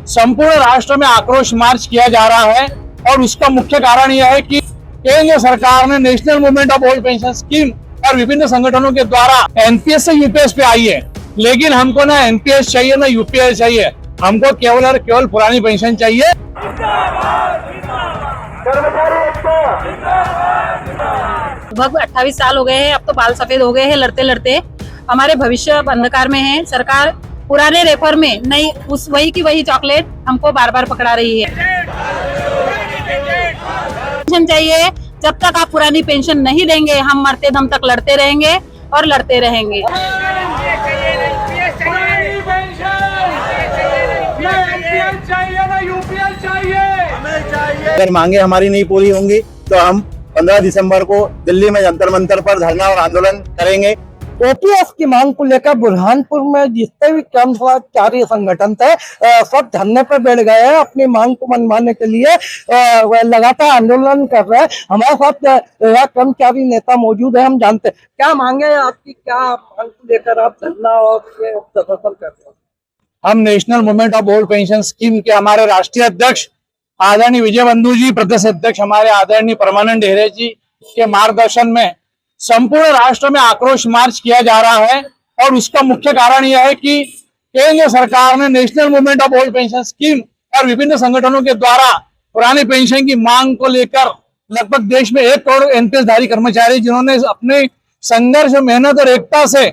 संपूर्ण राष्ट्र में आक्रोश मार्च किया जा रहा है और उसका मुख्य कारण यह है कि केंद्र सरकार ने national movement of old pension scheme और विभिन्न संगठनों के द्वारा एनपीएस से यूपीएस पे आई है, लेकिन हमको ना एनपीएस चाहिए ना यूपीएस चाहिए, हमको केवल और केवल पुरानी पेंशन चाहिए। लगभग 28 साल हो गए हैं, अब तो बाल सफेद हो गए हैं लड़ते लड़ते। हमारे भविष्य अंधकार में है। सरकार पुराने रेफर में नई उस वही की वही चॉकलेट हमको बार बार पकड़ा रही है। पेंशन चाहिए, जब तक आप पुरानी पेंशन नहीं देंगे हम मरते दम तक लड़ते रहेंगे और लड़ते रहेंगे। अगर मांगे हमारी नहीं पूरी होंगी तो हम 15 दिसंबर को दिल्ली में जंतर मंतर पर धरना और आंदोलन करेंगे। ओपीएस की मांग को लेकर बुरहानपुर में जितने भी कर्मचारी संगठन थे सब धरने पर बैठ गए हैं। अपनी मांग को मनवाने के लिए लगातार आंदोलन कर रहे हैं। हमारे साथ कर्मचारी नेता मौजूद है, हम जानते हैं क्या मांगे आपकी, क्या मांग को लेकर आप धरना और ये प्रदर्शन कर रहे हैं। हम national movement of old pension scheme के हमारे राष्ट्रीय अध्यक्ष आदरणीय विजय बंधु जी, प्रदेश अध्यक्ष हमारे आदरणीय परमानंद ढेरे जी के मार्गदर्शन में संपूर्ण राष्ट्र में आक्रोश मार्च किया जा रहा है और उसका मुख्य कारण यह है कि केंद्र सरकार ने national movement of old pension scheme और विभिन्न संगठनों के द्वारा पुरानी पेंशन की मांग को लेकर लगभग देश में 1 करोड़ एनपीएस धारी कर्मचारी जिन्होंने अपने संघर्ष, मेहनत और एकता से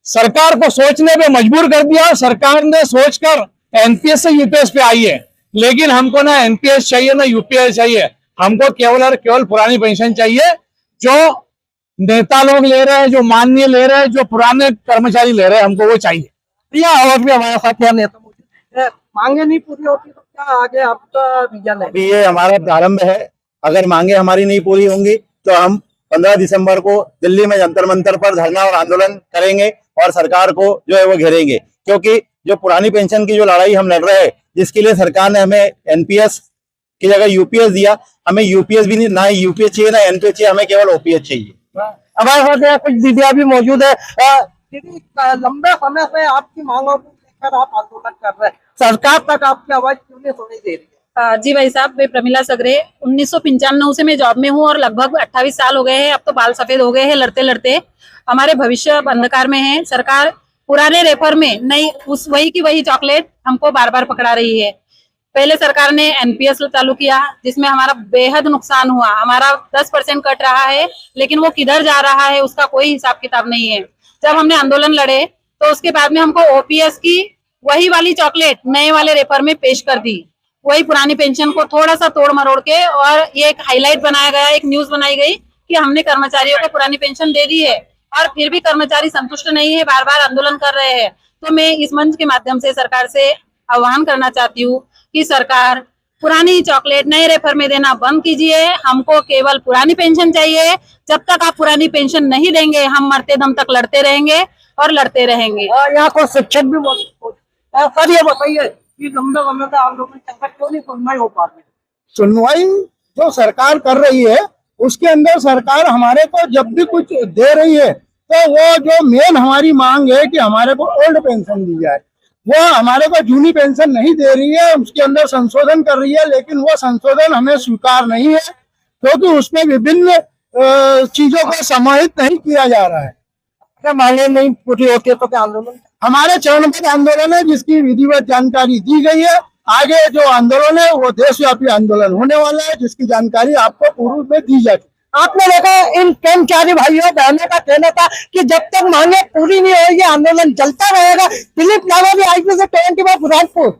सरकार को सोचने पे मजबूर कर दिया। सरकार ने सोचकर एनपीएस से यूपीएस पे आई है, लेकिन हमको ना एनपीएस चाहिए ना यूपीएस चाहिए, हमको केवल और केवल पुरानी पेंशन चाहिए। जो नेता लोग ले रहे हैं, जो माननीय ले रहे हैं, जो पुराने कर्मचारी ले रहे हैं, हमको वो चाहिए। या और भी हमारे साथ क्या नेता मौजूद है। मांगे नहीं पूरी होती तो क्या आगे आपका विजन है? अभी ये हमारा प्रारंभ है। अगर मांगे हमारी नहीं पूरी होंगी तो हम 15 दिसंबर को दिल्ली में जंतर मंतर पर धरना और आंदोलन करेंगे और सरकार को जो है वो घेरेंगे, क्योंकि जो पुरानी पेंशन की जो लड़ाई हम लड़ रहे हैं, जिसके लिए सरकार ने हमें एनपीएस की जगह यूपीएस दिया, हमें यूपीएस भी नहीं, ना यूपीएस चाहिए ना एनपीएस चाहिए, हमें केवल ओपीएस चाहिए। हमारे साथ कुछ दीदियां भी मौजूद है। दीदी, लंबे समय से आपकी मांगों को लेकर आप आंदोलन कर रहे हैं, सरकार तक आपकी आवाज क्यों नहीं सुनाई दे रही है? जी भाई साहब, मैं प्रमिला सगरे 1995 से मैं जॉब में हूँ और लगभग 28 साल हो गए हैं, अब तो बाल सफेद हो गए हैं लड़ते लड़ते। हमारे भविष्य अंधकार में है। सरकार पुराने रेफर में नई उस वही की वही चॉकलेट हमको बार बार पकड़ा रही है। पहले सरकार ने एनपीएस चालू किया, जिसमें हमारा बेहद नुकसान हुआ। हमारा 10% कट रहा है, लेकिन वो किधर जा रहा है उसका कोई हिसाब किताब नहीं है। जब हमने आंदोलन लड़े तो उसके बाद में हमको ओपीएस की वही वाली चॉकलेट नए वाले रेफर में पेश कर दी। वही पुरानी पेंशन को थोड़ा सा तोड़ मरोड़ के, और ये एक हाईलाइट बनाया गया, एक न्यूज बनाई गई कि हमने कर्मचारियों को पुरानी पेंशन दे दी है, और फिर भी कर्मचारी संतुष्ट नहीं है, बार बार आंदोलन कर रहे हैं। तो मैं इस मंच के माध्यम से सरकार से आह्वान करना चाहती हूँ कि सरकार पुरानी चॉकलेट नए रेफर में देना बंद कीजिए। हमको केवल पुरानी पेंशन चाहिए। जब तक आप पुरानी पेंशन नहीं देंगे हम मरते दम तक लड़ते रहेंगे और लड़ते रहेंगे। यहाँ को शिक्षक भी मौजूद है। सर, ये बताइए कि लंबे समय से आंदोलन चल रहा, क्यों नहीं सुनवाई हो पा रही? सुनवाई जो सरकार कर रही है उसके अंदर सरकार हमारे को जब भी कुछ दे रही है तो वो जो मेन हमारी मांग है कि हमारे को ओल्ड पेंशन दी जाए, वो हमारे को जूनी पेंशन नहीं दे रही है, उसके अंदर संशोधन कर रही है, लेकिन वो संशोधन हमें स्वीकार नहीं है, क्योंकि उसमें विभिन्न चीजों को समाहित नहीं किया जा रहा है। अगर मांगे नहीं पूरी होती है तो क्या आंदोलन? हमारे चरणबद्ध आंदोलन है जिसकी विधिवत जानकारी दी गई है। आगे जो आंदोलन है वो देशव्यापी आंदोलन होने वाला है, जिसकी जानकारी आपको पूर्व में दी जाती। आपने देखा इन कर्मचारी भाइयों बहनों का कहना था कि जब तक मांगे पूरी नहीं होगी आंदोलन चलता रहेगा। दिलीप नागर, IPC 24 बुरहानपुर।